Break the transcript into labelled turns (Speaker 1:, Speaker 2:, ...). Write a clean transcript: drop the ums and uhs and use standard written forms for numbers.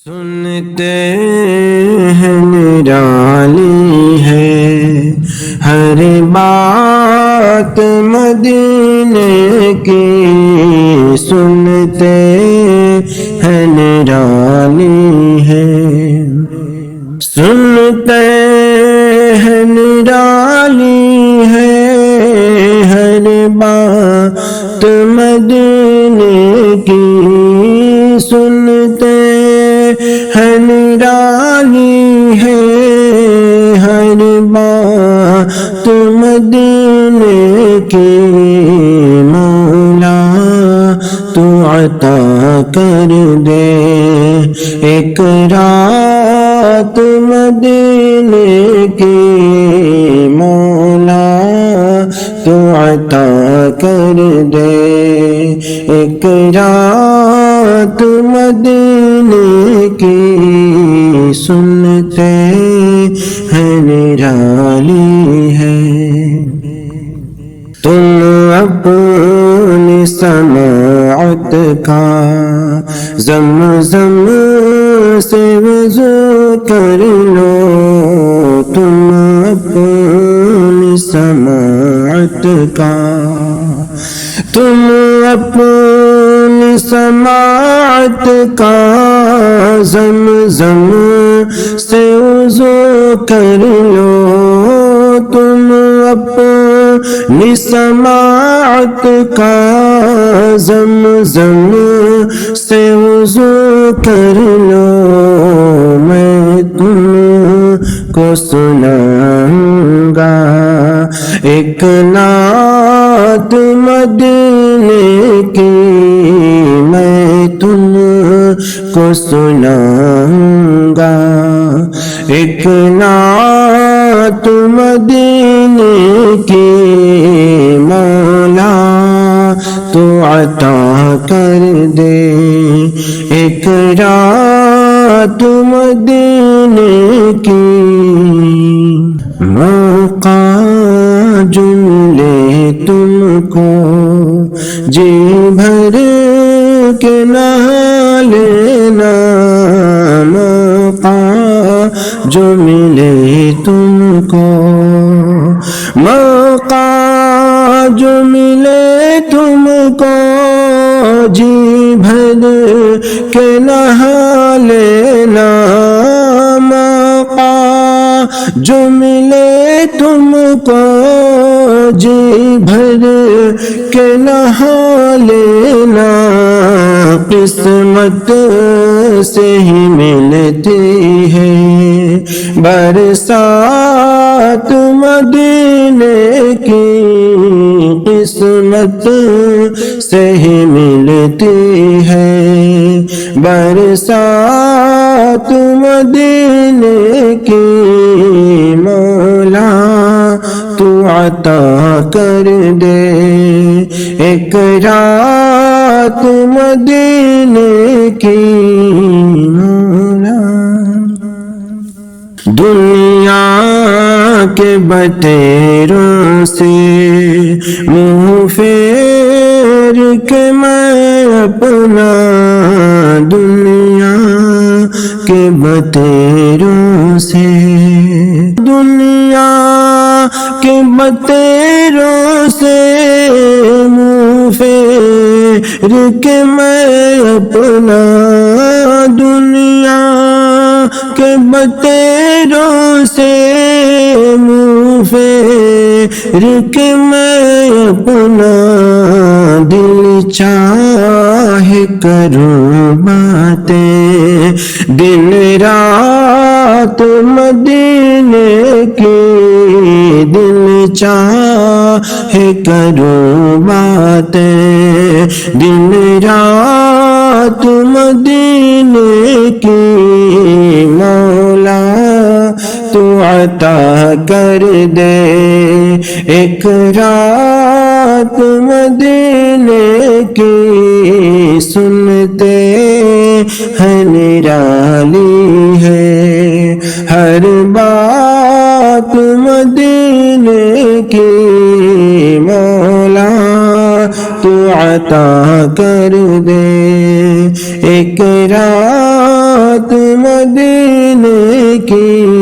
Speaker 1: सुनते हैं निराली है हर बात मदीने की, सुनते हैं निराली है, सुनते हैं निराली है हर बात मदीने की, सुनते है निराली है हर बात मदीने की। मौला तू अता कर दे एक रात मदीने की, मौला तू अता कर दे एक रात मदीने की, सुनते हैं निराली है। तुम अपनी समाअत का ज़म-ज़म से वज़ू कर लो, तुम अपनी समाअत का, तुम अपनी समाअत का ज़म-ज़म से वज़ू कर लो, तुम अपनी समाअत का ज़म-ज़म से वज़ू कर लो। मैं तुमको सुनाऊंगा एक नात मदीने की, मैं तुमको सुनाऊंगा एक नात मदीने की। मौला तो अता कर दे एक रात मदीने की। मौका जो मिले तुमको जी भर के नहा लेना, मौका जो मिले तुमको, मौका जो मिले तुमको जी भर के नहा लेना, मौका जो मिले तुमको जी भर के नहा लेना। किस्मत से ही मिलती है बरसात मदीने की, किस्मत से ही मिलती है बरसात मदीने की। मौला तू अता कर दे एक रात मदीने की। मौला दुनिया के बतेरों से मुँह फेर के मैं अपना, दुनिया के बतेरों से, दुनिया के बतेरों से मुँह फेर के मैं अपना, दुनिया के बतेरों से मुँह फेर के मैं अपना। दिल चाहे करूँ बातें दिन रात मदीने की, दिल चाहे करूँ बातें दिन रात मदीने की। मौला तू अता कर दे एक रात मदीने की, सुनते हैं निराली है हर बात मदीने की। मौला तू अता कर दे एक रात کی